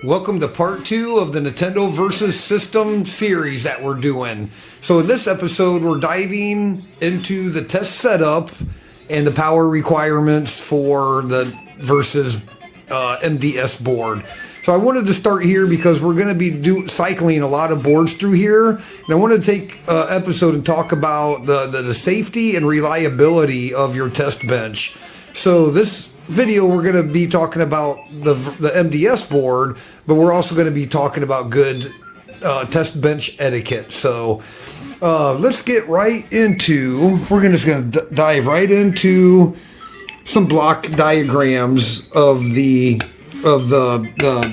Welcome to part 2 of the Nintendo versus System series that we're doing. So in this episode, we're diving into the test setup and the power requirements for the versus MDS board. So I wanted to start here because we're going to be cycling a lot of boards through here. And I wanted to take an episode and talk about the safety and reliability of your test bench. So this video, we're going to be talking about the MDS board, but we're also going to be talking about good test bench etiquette. So let's get right into, we're just going to dive right into some block diagrams of the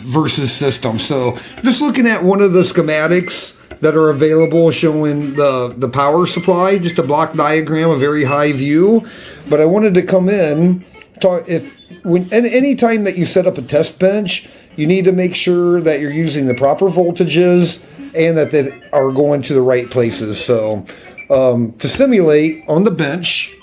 versus system. So just looking at one of the schematics that are available showing the power supply, just a block diagram, a very high view. But I wanted to come in, any time that you set up a test bench, you need to make sure that you're using the proper voltages and that they are going to the right places. So to simulate on the bench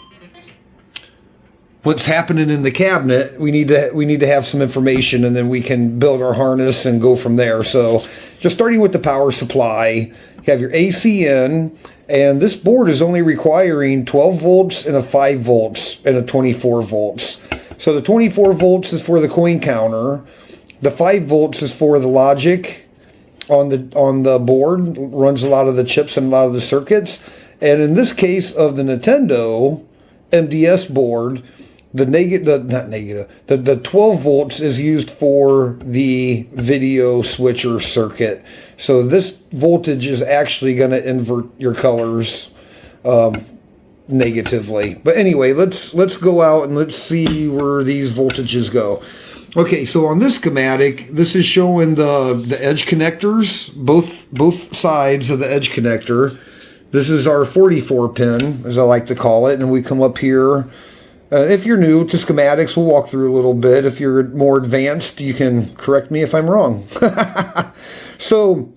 what's happening in the cabinet, we need to have some information, and then we can build our harness and go from there. So just starting with the power supply, you have your AC in, and this board is only requiring 12 volts and a 5 volts and a 24 volts. So the 24 volts is for the coin counter. The 5 volts is for the logic on the board, runs a lot of the chips and a lot of the circuits. And in this case of the Nintendo MDS board, the 12 volts is used for the video switcher circuit. So this voltage is actually going to invert your colors negatively. But anyway, let's go out and let's see where these voltages go. Okay, so on this schematic, this is showing the edge connectors, both sides of the edge connector. This is our 44 pin, as I like to call it, and we come up here. If you're new to schematics, we'll walk through a little bit. If you're more advanced, you can correct me if I'm wrong. So,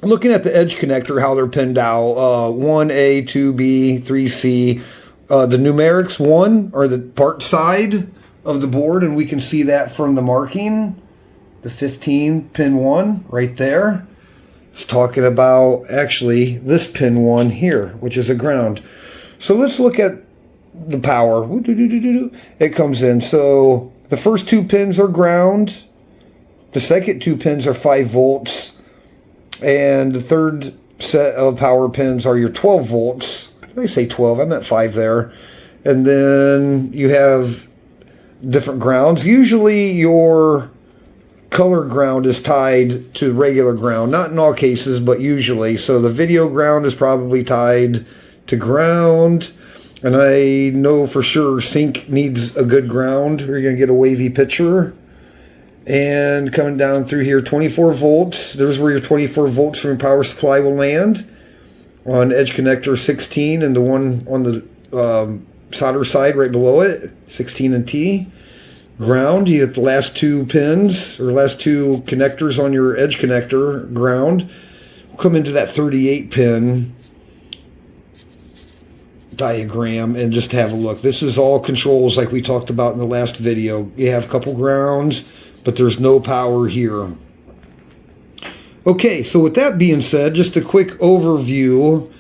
looking at the edge connector, how they're pinned out, 1A, 2B, 3C. The numerics 1 are the part side of the board, and we can see that from the marking. The 15 pin 1 right there. It's talking about actually this pin 1 here, which is a ground. So let's look at the power. It comes in. So the first 2 pins are ground. The second 2 pins are 5 volts. And the third set of power pins are your 12 volts. Did I say 12? I meant 5 there. And then you have different grounds. Usually your color ground is tied to regular ground. Not in all cases, but usually. So the video ground is probably tied to ground. And I know for sure sync needs a good ground, or you're going to get a wavy picture. And coming down through here, 24 volts. There's where your 24 volts from your power supply will land. On edge connector 16, and the one on the solder side right below it, 16 and T. Ground, you get the last 2 pins, or last 2 connectors on your edge connector, ground. We'll come into that 38 pin diagram and just have a look. This is all controls like we talked about in the last video. You have a couple grounds, but there's no power here. Okay, so with that being said, just a quick overview,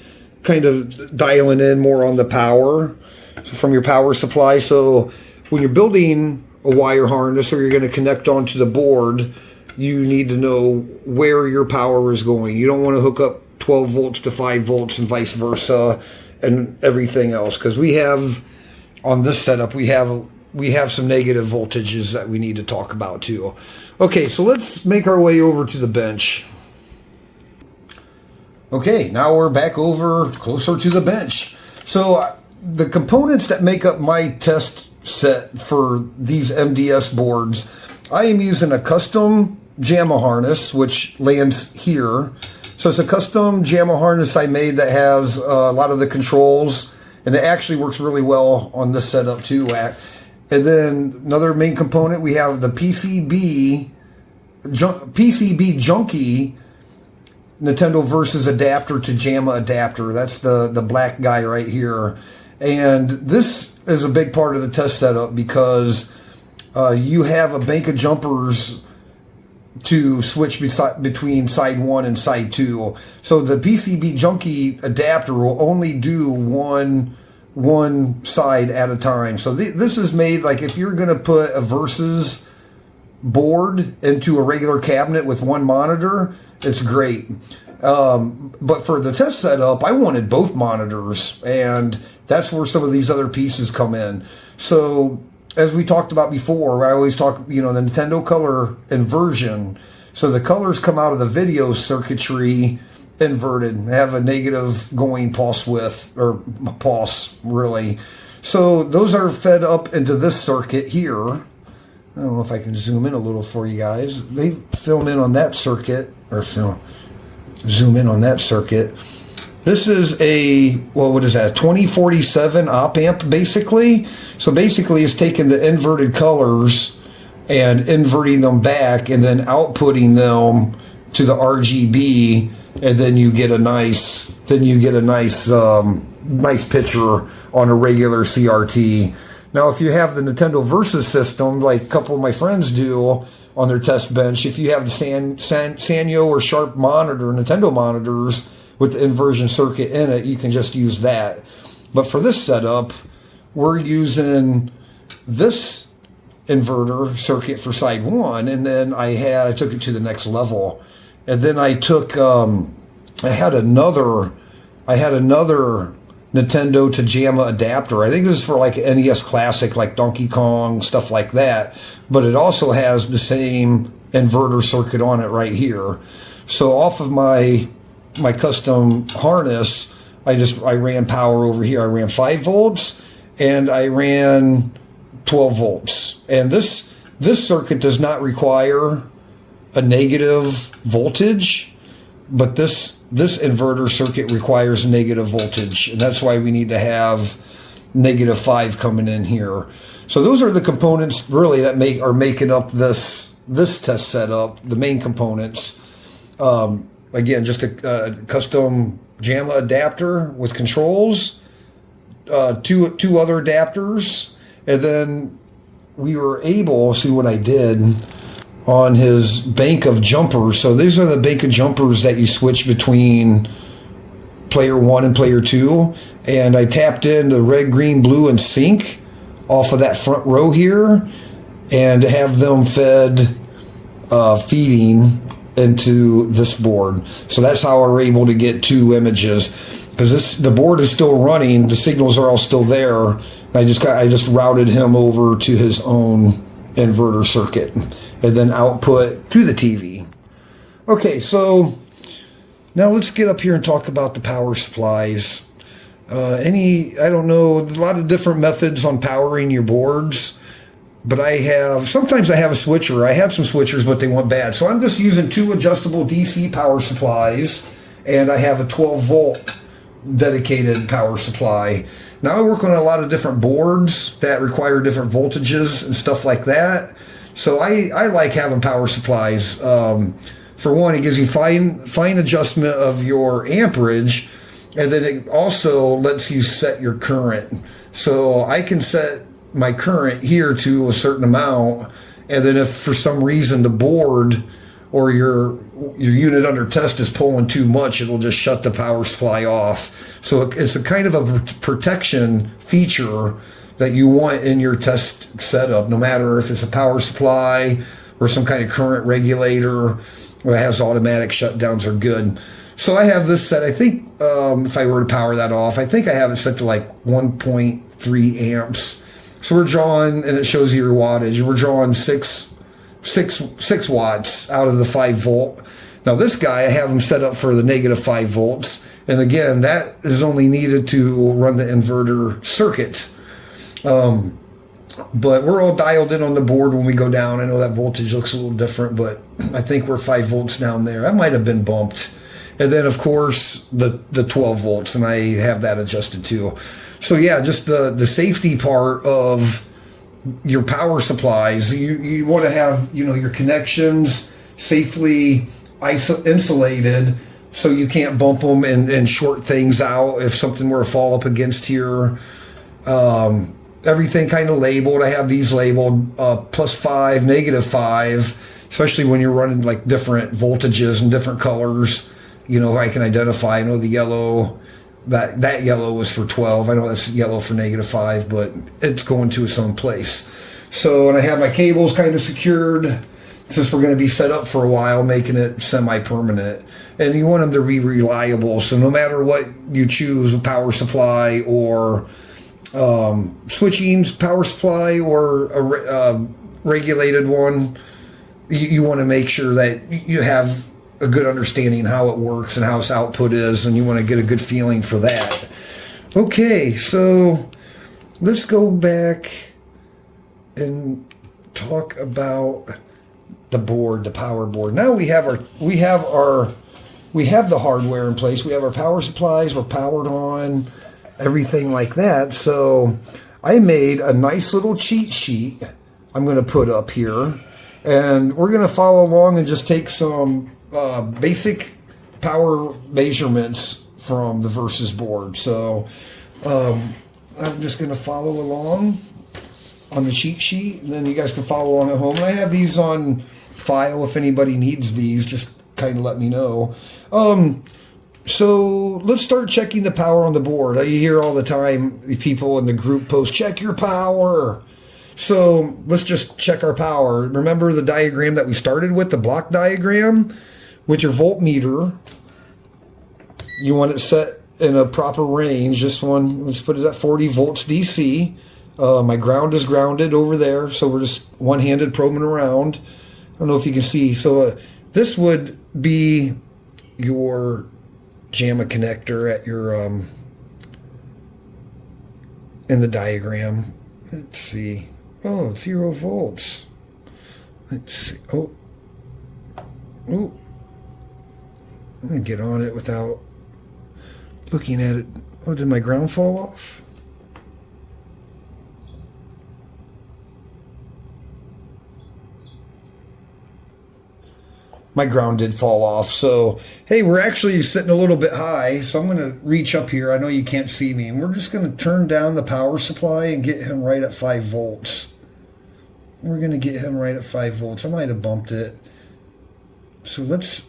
kind of dialing in more on the power from your power supply. So when you're building a wire harness or you're going to connect onto the board, you need to know where your power is going. You don't want to hook up 12 volts to 5 volts and vice versa and everything else, because we have on this setup we have some negative voltages that we need to talk about too. Okay, so let's make our way over to the bench. Okay, now we're back over closer to the bench. So the components that make up my test set for these MDS boards, I am using a custom JAMA harness, which lands here. So it's a custom JAMA harness I made that has a lot of the controls, and it actually works really well on this setup too. And then another main component, we have the PCB Junkie Nintendo versus adapter to JAMA adapter. That's the black guy right here. And this is a big part of the test setup because you have a bank of jumpers to switch between side 1 and side 2. So the PCB junkie adapter will only do one side at a time. So this is made like if you're going to put a Versus board into a regular cabinet with one monitor, it's great. But for the test setup, I wanted both monitors, and that's where some of these other pieces come in. So as we talked about before, I always talk, the Nintendo color inversion. So the colors come out of the video circuitry inverted. They have a negative going pulse width, or pulse, really. So those are fed up into this circuit here. I don't know if I can zoom in a little for you guys. They film in on that circuit, or zoom in on that circuit. This is a, what is that, 2047 op amp, basically. So basically it's taking the inverted colors and inverting them back and then outputting them to the RGB, and then you get a nice nice picture on a regular CRT. Now, if you have the Nintendo Versus system, like a couple of my friends do on their test bench, if you have the Sanyo or Sharp monitor, Nintendo monitors, with the inversion circuit in it, you can just use that. But for this setup, we're using this inverter circuit for side 1, and then I took it to the next level. And then I took I had another Nintendo to JAMA adapter. I think this is for like NES Classic, like Donkey Kong, stuff like that. But it also has the same inverter circuit on it right here. So off of my custom harness, I ran power over here. I ran 5 volts and I ran 12 volts. And this circuit does not require a negative voltage, but this inverter circuit requires negative voltage, and that's why we need to have -5 coming in here. So those are the components really that are making up this test setup, the main components. Again, just a custom JAMA adapter with controls, two other adapters, and then we were able, see what I did on his bank of jumpers. So these are the bank of jumpers that you switch between player 1 and player 2. And I tapped in the red, green, blue, and sync off of that front row here and have them feeding into this board. So that's how we're able to get 2 images, because the board is still running, the signals are all still there. I just routed him over to his own inverter circuit and then output to the TV. Okay, so now let's get up here and talk about the power supplies. I don't know, there's a lot of different methods on powering your boards, but sometimes I have a switcher. I had some switchers, but they went bad. So I'm just using 2 adjustable DC power supplies, and I have a 12 volt dedicated power supply. Now I work on a lot of different boards that require different voltages and stuff like that. So I like having power supplies. For one, it gives you fine adjustment of your amperage, and then it also lets you set your current. So I can set my current here to a certain amount, and then if for some reason the board or your unit under test is pulling too much, it'll just shut the power supply off. So it's a kind of a protection feature that you want in your test setup, no matter if it's a power supply or some kind of current regulator or it has automatic shutdowns are good. So I have this set. I think if I were to power that off, I think I have it set to like 1.3 amps. So we're drawing, and it shows you your wattage, we're drawing 6 watts out of the 5 volt. Now this guy, I have him set up for the -5 volts. And again, that is only needed to run the inverter circuit. But we're all dialed in on the board when we go down. I know that voltage looks a little different, but I think we're 5 volts down there. That might have been bumped. And then of course the 12 volts, and I have that adjusted too. So yeah, just the safety part of your power supplies. You want to have, your connections safely insulated, so you can't bump them and short things out if something were to fall up against here. Everything kind of labeled. I have these labeled +5, -5. especially when you're running like different voltages and different colors. You know, I can identify. I know the yellow, that yellow was for 12. I know that's yellow for -5, but it's going to some place. So, and I have my cables kind of secured since we're going to be set up for a while, making it semi-permanent. And you want them to be reliable. So no matter what you choose, a power supply or switching power supply or a regulated one, you want to make sure that you have a good understanding how it works and how its output is, and you want to get a good feeling for that. Okay, so let's go back and talk about the board, the power board. Now we have the hardware in place. We have our power supplies. We're powered on, everything like that. So I made a nice little cheat sheet I'm going to put up here, and we're going to follow along and just take some basic power measurements from the Versus board. So I'm just going to follow along on the cheat sheet, and then you guys can follow along at home. And I have these on file if anybody needs these. Just kind of let me know. So let's start checking the power on the board. You hear all the time the people in the group post, check your power. So let's just check our power. Remember the diagram that we started with, the block diagram? With your voltmeter, you want it set in a proper range. This one, let's put it at 40 volts DC. My ground is grounded over there, so we're just one-handed probing around. I don't know if you can see. So this would be your JAMA connector at your in the diagram. Let's see. Oh, 0 volts. Let's see. Oh. I'm going to get on it without looking at it. Oh, did my ground fall off? My ground did fall off. So, hey, we're actually sitting a little bit high. So I'm going to reach up here. I know you can't see me. And we're just going to turn down the power supply and get him right at 5 volts. We're going to get him right at 5 volts. I might have bumped it. So let's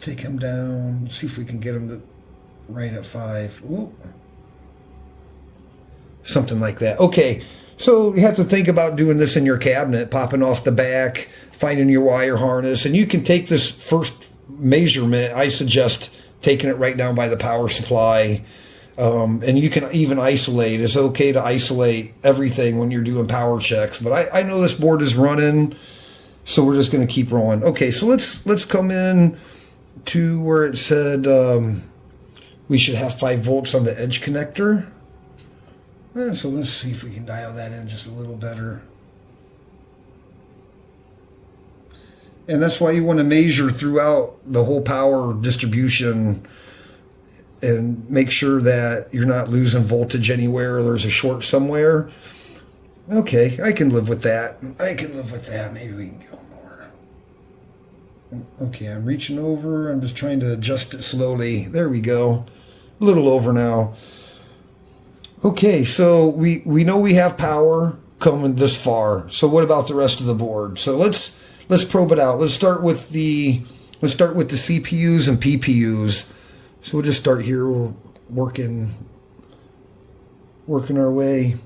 take him down. See if we can get him to right at 5. Ooh. Something like that. Okay, so you have to think about doing this in your cabinet, popping off the back, finding your wire harness, and you can take this first measurement. I suggest taking it right down by the power supply, and you can even isolate. It's okay to isolate everything when you're doing power checks, but I know this board is running, so we're just going to keep rolling. Okay, so let's come in to where it said we should have 5 volts on the edge connector. So let's see if we can dial that in just a little better. And that's why you want to measure throughout the whole power distribution and make sure that you're not losing voltage anywhere or there's a short somewhere. Okay, I can live with that. Maybe we can go more. Okay, I'm reaching over. I'm just trying to adjust it slowly. There we go. A little over now. Okay, so we know we have power coming this far. So what about the rest of the board? So let's probe it out. Let's start with the CPUs and PPUs. So we'll just start here. We're working our way.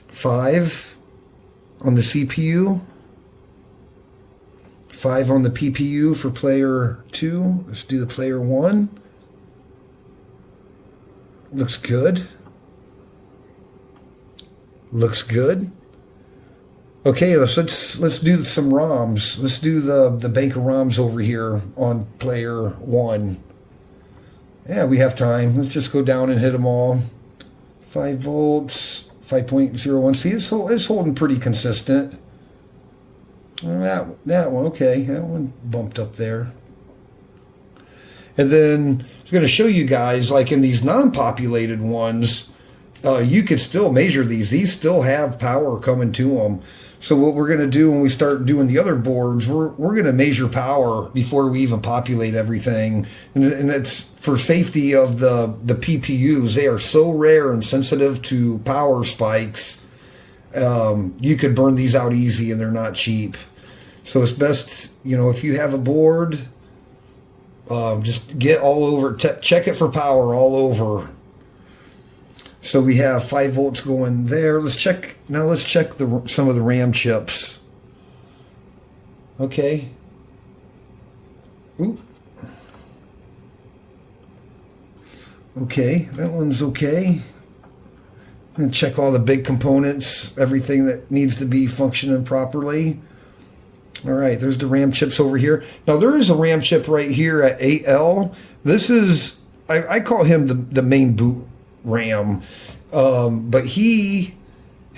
5 on the CPU. 5 on the PPU for player 2. Let's do the player 1. Looks good. Looks good. Okay, let's do some ROMs. Let's do the bank of ROMs over here on player 1. Yeah, we have time. Let's just go down and hit them all. 5 volts, 5.01. See, it's holding pretty consistent. That one, okay. That one bumped up there. And then I'm going to show you guys, like in these non-populated ones, you could still measure these. These still have power coming to them. So what we're going to do when we start doing the other boards, we're going to measure power before we even populate everything. And it's for safety of the PPUs. They are so rare and sensitive to power spikes. You could burn these out easy and they're not cheap. So it's best, you know, if you have a board, just get all over, check it for power all over. So we have 5 volts going there. Let's check some of the RAM chips. Okay. Ooh. Okay, that one's okay. I'm going to check all the big components, everything that needs to be functioning properly. All right, there's the RAM chips over here. Now, there is a RAM chip right here at 8L. This is, I call him the main boot RAM, but he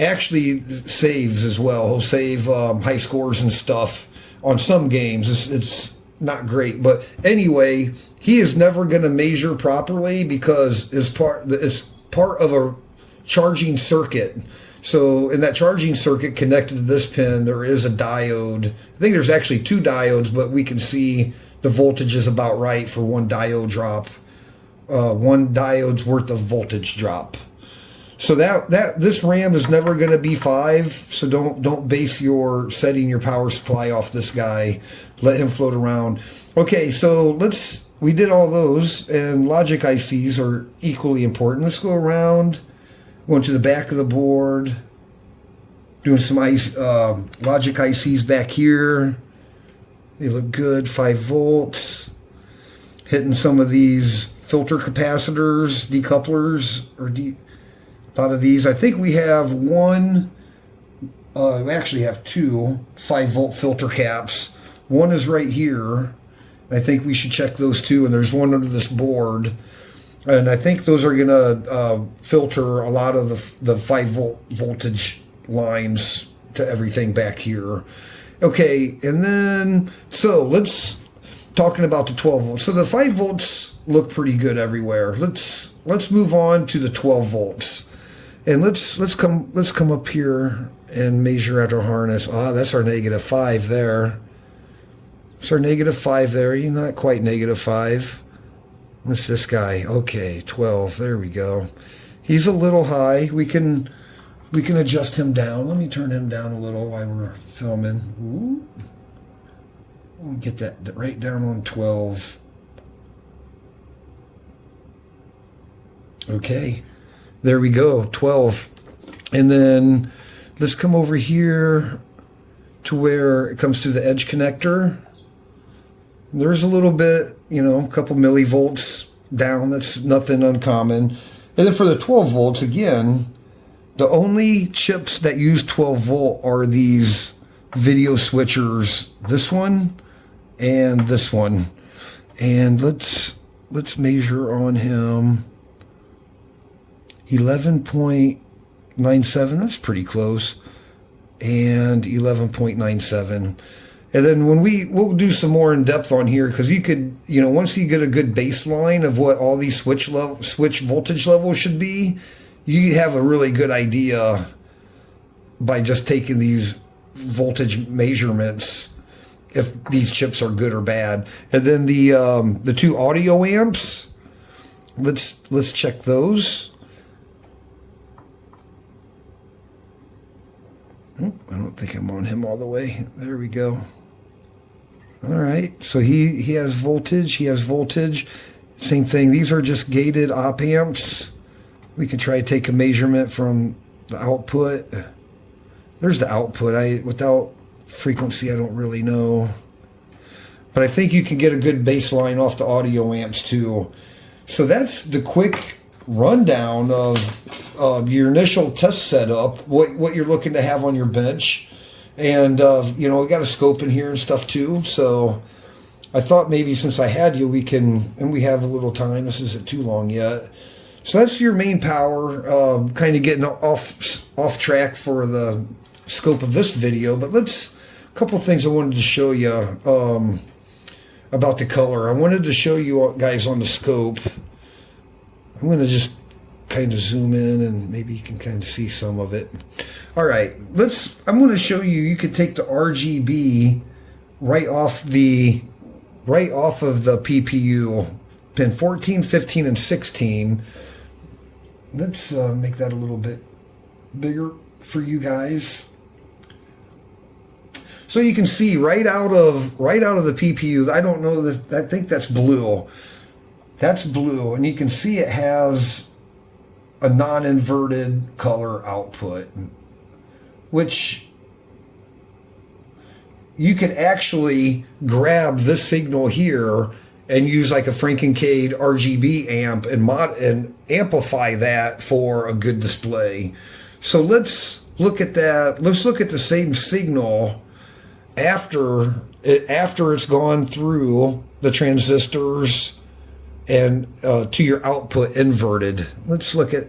actually saves as well. He'll save high scores and stuff on some games. It's not great, but anyway, he is never going to measure properly because it's part of a charging circuit. So in that charging circuit connected to this pin, there is a diode. I think there's actually 2 diodes, but we can see the voltage is about right for one diode drop. One diode's worth of voltage drop. So this RAM is never going to be 5. So don't base your setting your power supply off this guy. Let him float around. Okay, so we did all those, and logic ICs are equally important. Let's go around. Going to the back of the board, doing some logic ICs back here. They look good, 5 volts. Hitting some of these filter capacitors, decouplers, or a lot of these. I think we have one, we actually have 2 5-volt filter caps. One is right here. I think we should check those 2, and there's one under this board. And I think those are going to filter a lot of the 5-volt voltage lines to everything back here. Okay, and then, so talking about the 12 volts. So the 5 volts look pretty good everywhere. Let's move on to the 12 volts. And let's come up here and measure at our harness. Ah, that's our -5 there. It's our -5 there. You're not quite -5. What's this guy? Okay, 12. There we go. He's a little high. We can adjust him down. Let me turn him down a little while we're filming. Ooh. We'll get that right down on 12. Okay. There we go. 12. And then let's come over here to where it comes to the edge connector. There's a little bit, you know, a couple millivolts down. That's nothing uncommon. And then for the 12 volts, again, the only chips that use 12 volt are these video switchers. This one and this one. And let's measure on him. 11.97. That's pretty close. And 11.97. And then we'll do some more in depth on here, because you could, you know, once you get a good baseline of what all these switch voltage levels should be, you have a really good idea by just taking these voltage measurements if these chips are good or bad. And then the 2 audio amps, let's check those. Oh, I don't think I'm on him all the way. There we go. All right, so he has voltage. He has voltage. Same thing. These are just gated op amps. We can try to take a measurement from the output. There's the output. Without frequency, I don't really know. But I think you can get a good baseline off the audio amps too. So that's the quick rundown of your initial test setup, what you're looking to have on your bench. And, you know, we got a scope in here and stuff too. So I thought maybe since I had you, and we have a little time. This isn't too long yet. So that's your main power, kind of getting off track for the scope of this video. But a couple things I wanted to show you about the color. I wanted to show you guys on the scope. I'm going to just kind of zoom in and maybe you can kind of see some of it. All right, I'm going to show you could take the RGB right off of the PPU, pin 14, 15, and 16. Let's make that a little bit bigger for you guys. So you can see right out of the PPU, I don't know this, I think that's blue. That's blue, and you can see it has a non-inverted color output, which you could actually grab this signal here and use like a Frankencade RGB amp and amplify that for a good display. So let's look at that. Let's look at the same signal after it's gone through the transistors and to your output inverted. Let's look at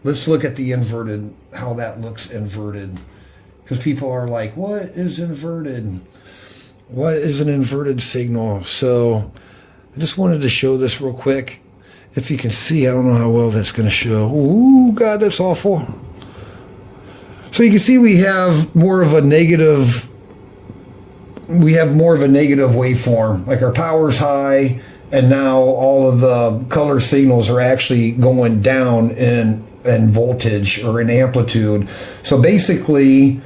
the inverted, how that looks inverted, because people are like, what is inverted? What is an inverted signal? So I just wanted to show this real quick. If you can see, I don't know how well that's going to show. Ooh, God, that's awful. So you can see we have more of a negative waveform. Like our power's high, and now all of the color signals are actually going down in voltage or in amplitude. So basically,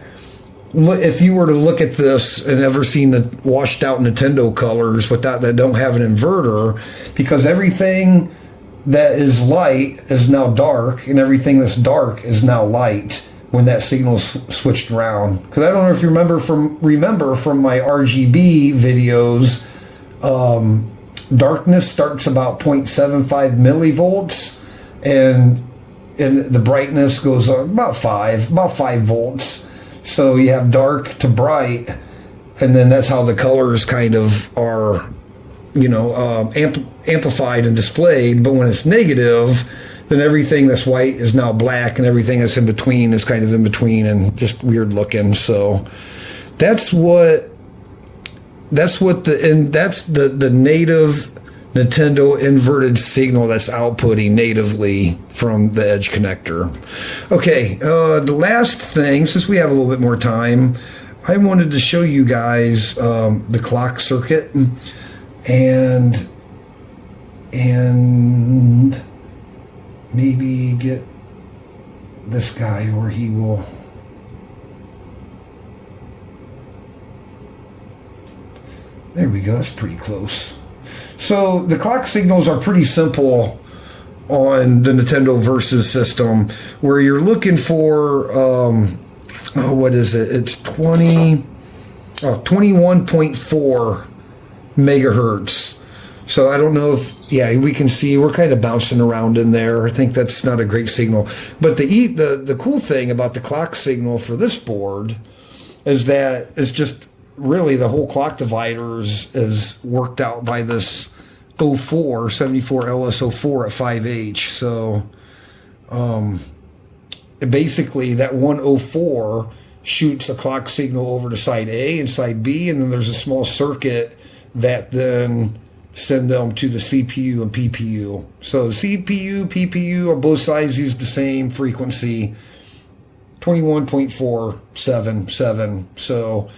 if you were to look at this and ever seen the washed out Nintendo colors that don't have an inverter, because everything that is light is now dark and everything that's dark is now light when that signal is switched around. Because I don't know if you remember from my RGB videos, darkness starts about 0.75 millivolts and the brightness goes about 5 volts. So you have dark to bright, and then that's how the colors kind of are, amplified and displayed. But when it's negative, then everything that's white is now black, and everything that's in between is kind of in between and just weird looking. So that's the native Nintendo inverted signal that's outputting natively from the edge connector. Okay, the last thing, since we have a little bit more time, I wanted to show you guys the clock circuit and maybe get this guy where he will. There we go, that's pretty close. So the clock signals are pretty simple on the Nintendo Versus system, where you're looking for, what is it? It's 21.4 megahertz. So I don't know if, we can see we're kind of bouncing around in there. I think that's not a great signal. But the cool thing about the clock signal for this board is that it's just really the whole clock divider is worked out by this 74 LS04 at 5H. So basically that 104 shoots a clock signal over to side A and side B, and then there's a small circuit that then send them to the CPU and PPU. So CPU, PPU on both sides use the same frequency, 21.477. So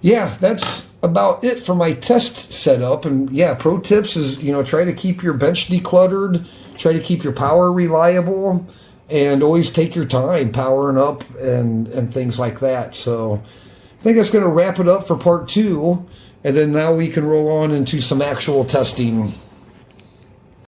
yeah, that's about it for my test setup. And yeah, pro tips is, try to keep your bench decluttered, try to keep your power reliable, and always take your time powering up and things like that. So I think that's going to wrap it up for part 2. And then now we can roll on into some actual testing.